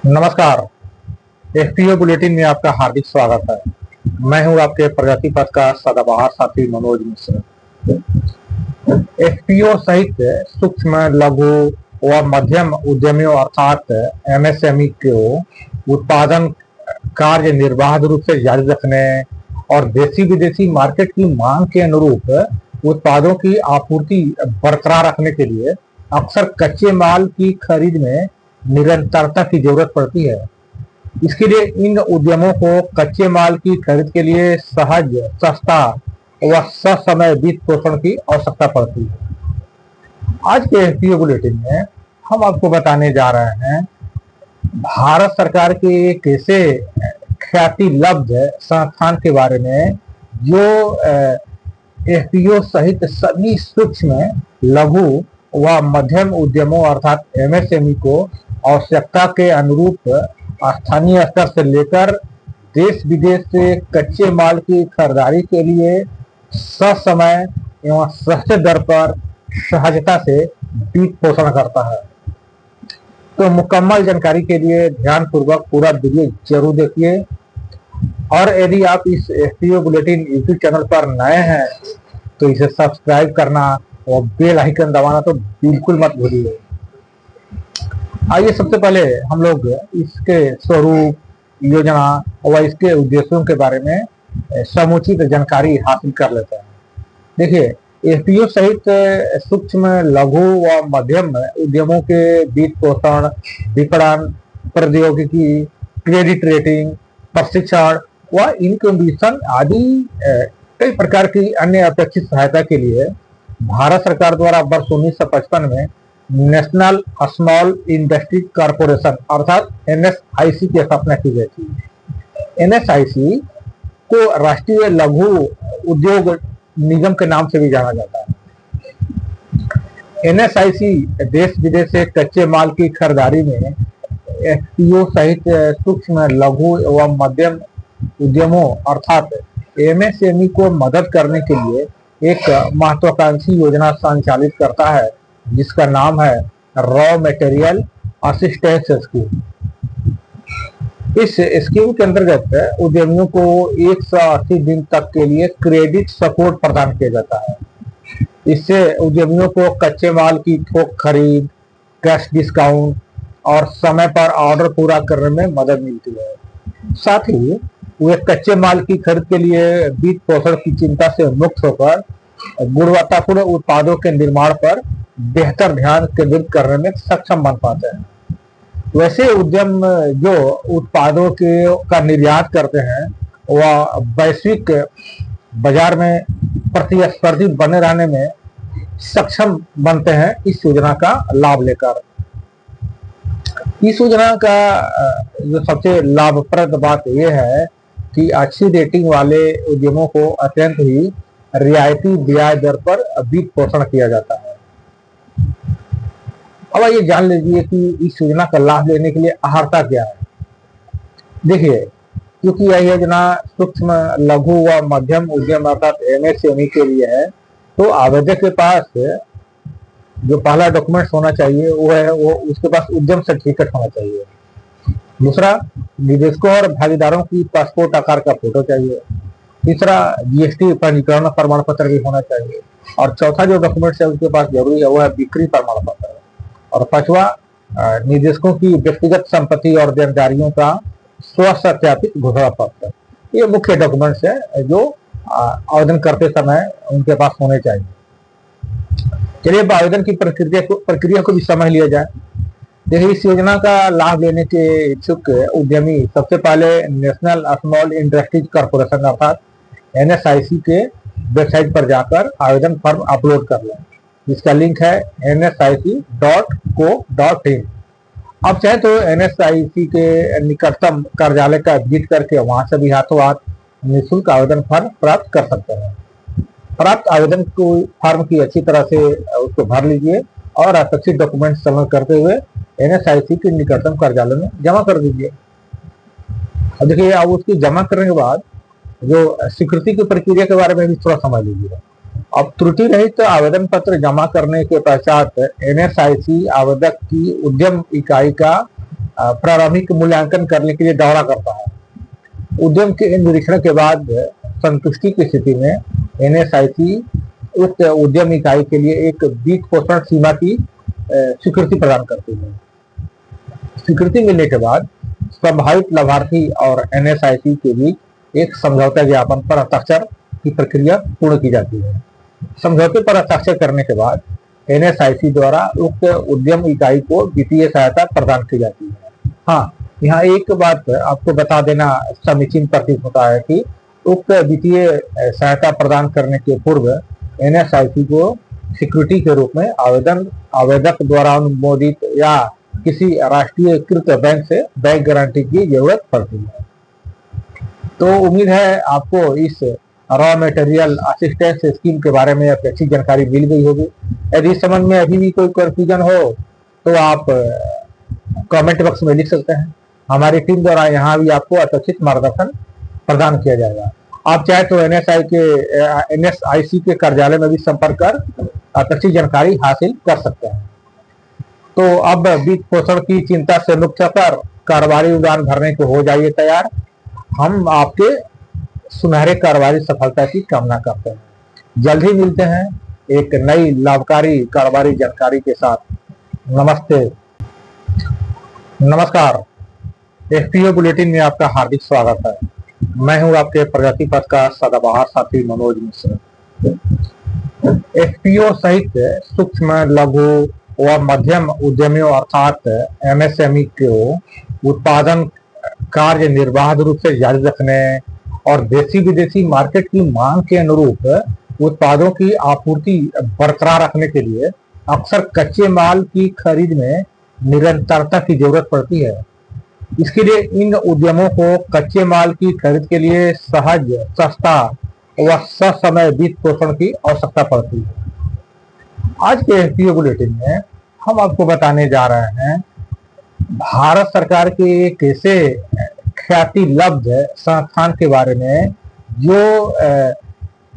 नमस्कार। FPO bulletin में आपका हार्दिक स्वागत है। मैं हूं आपके प्रगति पथ का सदाबहार साथी मनोज मिश्र। एफपीओ सहित सूक्ष्म लघु व मध्यम उद्यमियों अर्थात एमएसएमई को उत्पादन कार्य निर्बाध रूप से जारी रखने और देशी विदेशी मार्केट की मांग के अनुरूप उत्पादों की आपूर्ति बरकरार रखने के लिए अक्सर कच्चे माल की खरीद में निरंतरता की जरूरत पड़ती है। इसके लिए इन उद्यमों को कच्चे माल की खरीद के लिए सहज, सस्ता व ससमय वित्त पोषण की आवश्यकता पड़ती है। आज के एफपीओ बुलेटिन में हम आपको बताने जा रहे हैं भारत सरकार के एक ऐसे ख्याति लब्ध संस्थान के बारे में जो एफपीओ सहित सभी सूक्ष्म लघु व मध्यम उद्यमों अर्थात एमएसएमई को आवश्यकता के अनुरूप स्थानीय स्तर से लेकर देश विदेश से कच्चे माल की खरीदारी के लिए ससमय एवं सस्ते दर पर सहजता से वित्त पोषण करता है। तो मुकम्मल जानकारी के लिए ध्यान पूर्वक पूरा वीडियो जरूर देखिए और यदि आप इस एफपीओ बुलेटिन यूट्यूब चैनल पर नए हैं तो इसे सब्सक्राइब करना और बेल आइकन दबाना तो बिल्कुल मत भूलिए। आइए सबसे पहले हम लोग इसके स्वरूप, योजना और इसके उद्देश्यों के बारे में समुचित जानकारी हासिल कर लेते हैं। देखिए, एफपीओ सहित सूक्ष्म लघु व मध्यम उद्यमों के वित्त पोषण, विपणन, प्रौद्योगिकी, क्रेडिट रेटिंग, प्रशिक्षण व इनक्यूबेशन आदि कई प्रकार की अन्य अपेक्षित सहायता के लिए भारत सरकार द्वारा वर्ष 1955 में नेशनल स्मॉल इंडस्ट्री कॉरपोरेशन अर्थात एनएसआईसी की स्थापना की गई थी। एनएसआईसी को राष्ट्रीय लघु उद्योग निगम के नाम से भी जाना जाता है। एनएसआईसी देश विदेश से कच्चे माल की खरीदारी में एफपीओ सहित सूक्ष्म लघु एवं मध्यम उद्यमों अर्थात एमएसएमई को मदद करने के लिए एक महत्वाकांक्षी योजना संचालित करता है जिसका नाम है रॉ मटेरियल असिस्टेंस स्कीम। इस स्कीम के अंतर्गत उद्यमियों को 180 दिन तक के लिए क्रेडिट सपोर्ट प्रदान किया जाता है। इससे उद्यमियों को कच्चे माल की थोक खरीद, कैश डिस्काउंट और समय पर ऑर्डर पूरा करने में मदद मिलती है। साथ ही वे कच्चे माल की खरीद के लिए वित्त पोषण की चिंता से मुक्त होकर गुणवत्तापूर्ण उत्पादों के निर्माण पर बेहतर ध्यान केंद्रित करने में सक्षम बन पाते हैं। वैसे उद्यम जो उत्पादों का निर्यात करते हैं वह वैश्विक बाजार में प्रतिस्पर्धी बने रहने में सक्षम बनते हैं इस योजना का लाभ लेकर। इस योजना का जो सबसे लाभप्रद बात यह है कि अच्छी रेटिंग वाले उद्यमों को अत्यंत ही रियायती ब्याज दर पर वित्त पोषण किया जाता है। अब ये जान लीजिए कि इस योजना का लाभ लेने के लिए अर्हता क्या है। देखिए, क्योंकि यह योजना सूक्ष्म लघु व मध्यम उद्यम अर्थात एमएसएमई के लिए है तो आवेदक के पास जो पहला डॉक्यूमेंट्स होना चाहिए वो उसके पास उद्यम सर्टिफिकेट होना चाहिए। दूसरा, निवेशकों और भागीदारों की पासपोर्ट आकार का फोटो चाहिए। तीसरा, जीएसटी पंजीकरण प्रमाण पत्र भी होना चाहिए। और चौथा जो डॉक्यूमेंट्स है उसके पास जरूरी है वो है बिक्री प्रमाण पत्र। और पांचवा, निवेशकों की व्यक्तिगत संपत्ति और देनदारियों का स्व सत्यापित घोषणा पत्र। ये मुख्य डॉक्यूमेंट्स है जो आवेदन करते समय उनके पास होने चाहिए। चलिए अब आवेदन की प्रक्रिया को भी समझ लिया जाए। देखिए, इस योजना का लाभ लेने के इच्छुक उद्यमी सबसे पहले नेशनल स्मॉल इंडस्ट्रीज कॉरपोरेशन अर्थात एनएसआईसी के वेबसाइट पर जाकर आवेदन फॉर्म अपलोड कर लें, जिसका लिंक है nsic.co.in। अब चाहे तो एनएसआईसी के निकटतम कार्यालय का विजिट करके वहां से भी हाथों हाथ निःशुल्क आवेदन फॉर्म प्राप्त कर सकते हैं। प्राप्त आवेदन को फॉर्म की अच्छी तरह से उसको भर लीजिए और अपेक्षित डॉक्यूमेंट सबमिट करते हुए एनएसआईसी के निकटतम कार्यालय में जमा कर दीजिए। अब देखिए, अब उसकी जमा करने के बाद जो स्वीकृति की प्रक्रिया के बारे में भी थोड़ा समझ लीजिए। अब त्रुटि रहित आवेदन पत्र जमा करने के पश्चात एनएसआईसी आवेदक की उद्यम इकाई का प्रारंभिक मूल्यांकन करने के लिए दौरा करता है। उद्यम के निरीक्षण के बाद संतुष्टि की स्थिति में एनएसआईसी उक्त उद्यम इकाई के लिए एक वित्त पोषण सीमा की स्वीकृति प्रदान करती है। स्वीकृति मिलने के बाद संभावित लाभार्थी और एनएसआईसी के बीच एक समझौता ज्ञापन पर हस्ताक्षर की प्रक्रिया पूर्ण की जाती है। समझौते पर हस्ताक्षर करने के बाद एनएसआईसी द्वारा उक्त उद्यम इकाई को वित्तीय सहायता प्रदान की जाती है। हाँ, यहाँ एक बात आपको बता देना समीचीन प्रतीत होता है कि उक्त वित्तीय सहायता प्रदान करने के पूर्व एनएसआईसी को सिक्योरिटी के रूप में आवेदक द्वारा अनुमोदित या किसी राष्ट्रीयकृत बैंक से बैंक गारंटी की जरूरत पड़ती है। तो उम्मीद है आपको इस रॉ मटेरियल असिस्टेंस स्कीम के बारे में अपेक्षित जानकारी मिल गई होगी। यदि इस संबंध में अभी भी कोई कंफ्यूजन हो तो आप कमेंट बॉक्स में लिख सकते हैं। हमारी टीम द्वारा यहाँ भी आपको अपेक्षित मार्गदर्शन प्रदान किया जाएगा। आप चाहे तो एनएसआईसी के कार्यालय में भी संपर्क कर अपेक्षित जानकारी हासिल कर सकते हैं। तो अब वित्त पोषण की चिंता से मुक्त होकर कारोबारी उड़ान भरने को हो जाइए तैयार। हम आपके सुनहरे कारोबारी सफलता की कामना करते हैं। जल्द ही मिलते हैं एक नई लाभकारी कारोबारी जानकारी के साथ। नमस्ते, नमस्कार। एफपीओ बुलेटिन में आपका हार्दिक स्वागत है। मैं हूं आपके प्रगति पथ का सदाबहार साथी मनोज मिश्र। एफपीओ सहित सूक्ष्म, लघु व मध्यम उद्यमियों अर्थात एमएसएमई को उत्पादन कार्य निर्बाध रूप से जारी रखने और देशी विदेशी मार्केट की मांग के अनुरूप उत्पादों की आपूर्ति बरकरार रखने के लिए अक्सर कच्चे माल की खरीद में निरंतरता की जरूरत पड़ती है। इसके लिए इन उद्यमों को कच्चे माल की खरीद के लिए सहज, सस्ता व ससमय वित्त पोषण की आवश्यकता पड़ती है। आज के एफपीओ बुलेटिन में हम आपको बताने जा रहे हैं भारत सरकार के एक ऐसे ख्याति लब्ध संस्थान के बारे में जो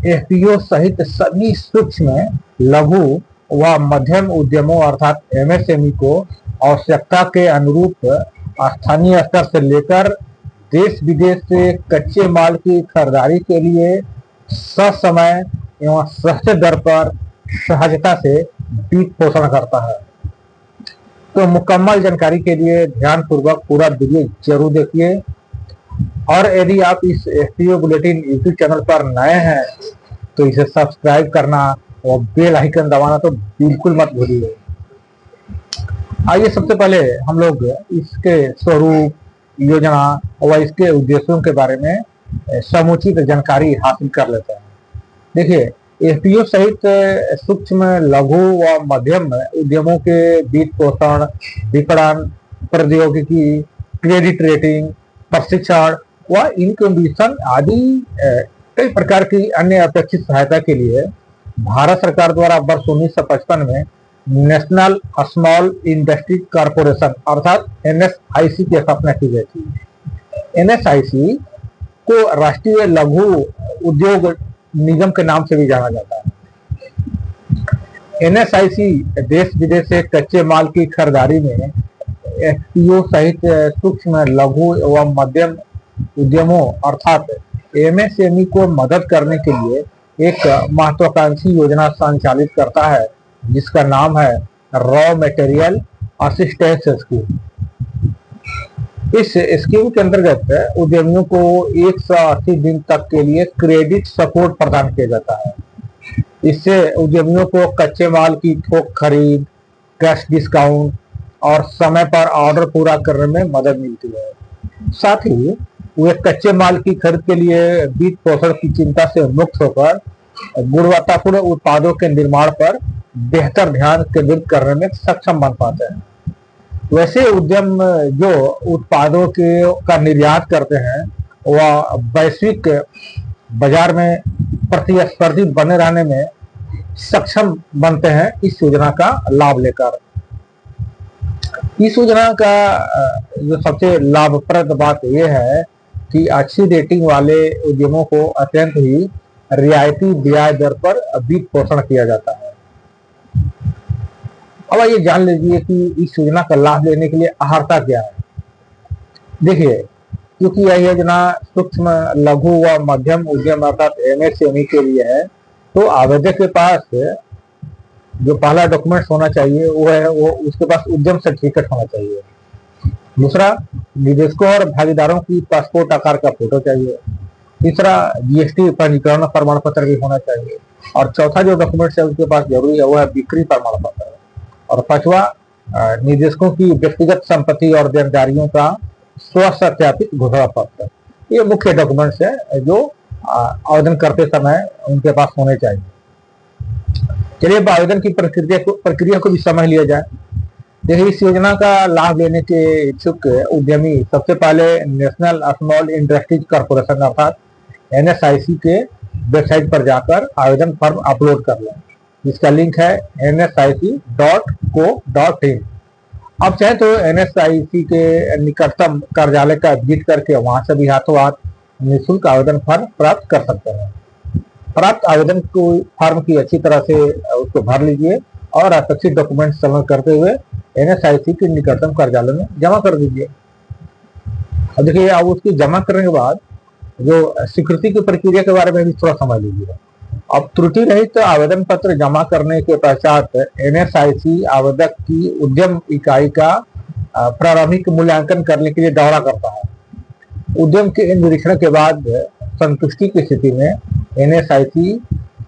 एफपीओ सहित सभी सूक्ष्म, लघु व मध्यम उद्यमों अर्थात एमएसएमई को आवश्यकता के अनुरूप स्थानीय स्तर से लेकर देश विदेश से कच्चे माल की खरीदारी के लिए ससमय एवं सस्ते दर पर सहजता से वित्त पोषण करता है। तो मुकम्मल जानकारी के लिए ध्यान पूर्वक पूरा वीडियो जरूर देखिए। और यदि आप इस एफपीओ बुलेटिन यूट्यूब चैनल पर नए हैं तो इसे सब्सक्राइब करना और बेल आइकन दबाना तो बिल्कुल मत भूलिए। आइए सबसे पहले हम लोग इसके स्वरूप, योजना व इसके उद्देश्यों के बारे में समुचित जानकारी हासिल कर लेते हैं। देखिए, एफपीओ सहित सूक्ष्म, लघु व मध्यम उद्यमों के वित्त पोषण, विपणन, प्रौद्योगिकी, क्रेडिट रेटिंग, प्रशिक्षण व इनक्यूबेशन आदि कई प्रकार की अन्य अपेक्षित सहायता के लिए भारत सरकार द्वारा वर्ष 1955 में नेशनल स्मॉल इंडस्ट्री कॉरपोरेशन अर्थात एनएसआईसी की स्थापना की गई थी। एनएसआईसी को राष्ट्रीय लघु उद्योग निगम के नाम से भी जाना जाता है। एनएसआईसी देश विदेश से कच्चे माल की खरीदारी में एफपीओ सहित सूक्ष्म, लघु एवं मध्यम उद्यमों अर्थात एमएसएमई को मदद करने के लिए एक महत्वाकांक्षी योजना संचालित करता है जिसका नाम है रॉ मटेरियल असिस्टेंस स्कीम। इस स्कीम के अंतर्गत उद्यमियों को 180 दिन तक के लिए क्रेडिट सपोर्ट प्रदान किया जाता है। इससे उद्यमियों को कच्चे माल की थोक खरीद, कैश डिस्काउंट और समय पर ऑर्डर पूरा करने में मदद मिलती है। साथ ही वे कच्चे माल की खरीद के लिए वित्त पोषण की चिंता से मुक्त होकर गुणवत्तापूर्ण उत्पादों के निर्माण पर बेहतर ध्यान केंद्रित करने में सक्षम बन पाते हैं। वैसे उद्यम जो उत्पादों का निर्यात करते हैं वह वैश्विक बाजार में प्रतिस्पर्धी बने रहने में सक्षम बनते हैं इस योजना का लाभ लेकर। इस योजना का जो सबसे लाभप्रद बात यह है कि अच्छी रेटिंग वाले उद्यमों को अत्यंत ही रियायती ब्याज दर पर वित्त पोषण किया जाता है। अब आइए जान लीजिए कि इस योजना का लाभ लेने के लिए अर्हता क्या है। देखिए, क्योंकि यह योजना सूक्ष्म लघु व मध्यम उद्यम अर्थात एमएसएमई के लिए है, तो आवेदक के पास जो पहला डॉक्यूमेंट्स होना चाहिए वो उसके पास उद्यम सर्टिफिकेट होना चाहिए। दूसरा, निवेशकों और भागीदारों की पासपोर्ट आकार का फोटो चाहिए। तीसरा, जीएसटी पंजीकरण प्रमाण पत्र भी होना चाहिए। और चौथा जो डॉक्यूमेंट्स है उसके पास जरूरी है वो है बिक्री प्रमाण पत्र। और पांचवा, निवेशकों की व्यक्तिगत संपत्ति और देनदारियों का स्व सत्यापित घोषणा पत्र। ये मुख्य डॉक्यूमेंट्स है जो आवेदन करते समय उनके पास होने चाहिए। चलिए अब आवेदन की प्रक्रिया को भी समझ लिया जाए। देखिए, इस योजना का लाभ लेने के इच्छुक उद्यमी सबसे पहले नेशनल स्मॉल इंडस्ट्रीज कॉर्पोरेशन अर्थात एनएसआईसी के वेबसाइट पर जाकर आवेदन फॉर्म अपलोड कर लें। इसका लिंक है nsic.co.in। अब चाहे तो एनएसआईसी के निकटतम कार्यालय का विजिट करके वहां से भी हाथों हाथ निःशुल्क आवेदन फॉर्म प्राप्त कर सकते हैं। प्राप्त आवेदन को फॉर्म की अच्छी तरह से उसको भर लीजिए और अपेक्षित डॉक्यूमेंट सबमिट करते हुए एनएसआईसी के निकटतम कार्यालय में जमा कर दीजिए। अब देखिए, अब उसकी जमा करने के बाद जो स्वीकृति की प्रक्रिया के बारे में भी थोड़ा समझ लीजिए। अब त्रुटि रहित तो आवेदन पत्र जमा करने के पश्चात एनएसआईसी आवेदक की उद्यम इकाई का प्रारंभिक मूल्यांकन करने के लिए दौरा करता है। उद्यम के निरीक्षण के बाद संतुष्टि की स्थिति में एनएसआईसी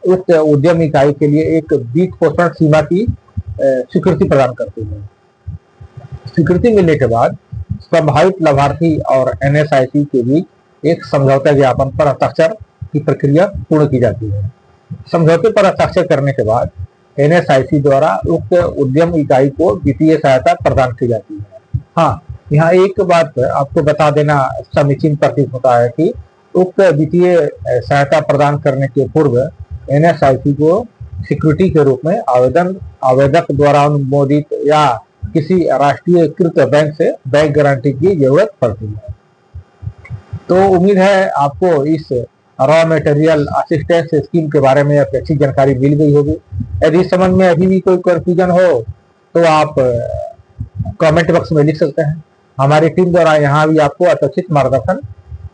उस उद्यम इकाई के लिए एक बीज पोषण सीमा की स्वीकृति प्रदान करती है। स्वीकृति मिलने के बाद संभावित लाभार्थी और एनएसआईसी के बीच एक समझौता ज्ञापन पर हस्ताक्षर की प्रक्रिया पूर्ण की जाती है। समझौते पर हस्ताक्षर करने के बाद एनएसआईसी द्वारा उक्त उद्यम इकाई को वित्तीय सहायता प्रदान की जाती है। हाँ, यहाँ एक बात आपको बता देना समीचीन प्रतीत होता है कि उक्त वित्तीय सहायता प्रदान करने के पूर्व एनएसआईसी को सिक्योरिटी के रूप में आवेदक द्वारा अनुमोदित या किसी राष्ट्रीयकृत बैंक से बैंक गारंटी की जरूरत पड़ती है। तो उम्मीद है आपको इस रॉ मटेरियल असिस्टेंस स्कीम के बारे में अपेक्षित जानकारी मिल गई होगी। यदि इस संबंध में अभी भी कोई कंफ्यूजन हो तो आप कमेंट बॉक्स में लिख सकते हैं। हमारी टीम द्वारा यहाँ भी आपको अपेक्षित मार्गदर्शन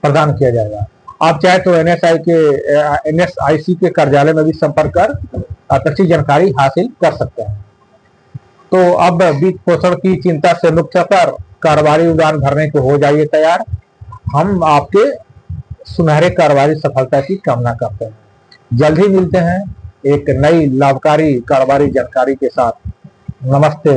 प्रदान किया जाएगा। आप चाहे तो एनएसआईसी के कार्यालय में भी संपर्क कर अपेक्षित जानकारी हासिल कर सकते हैं। तो अब वित्त पोषण की चिंता से मुक्त होकर कारोबारी उड़ान भरने को हो जाइए तैयार। हम आपके सुनहरे कारोबारी सफलता की कामना करते हैं। जल्द ही मिलते हैं एक नई लाभकारी कारोबारी जानकारी के साथ। नमस्ते।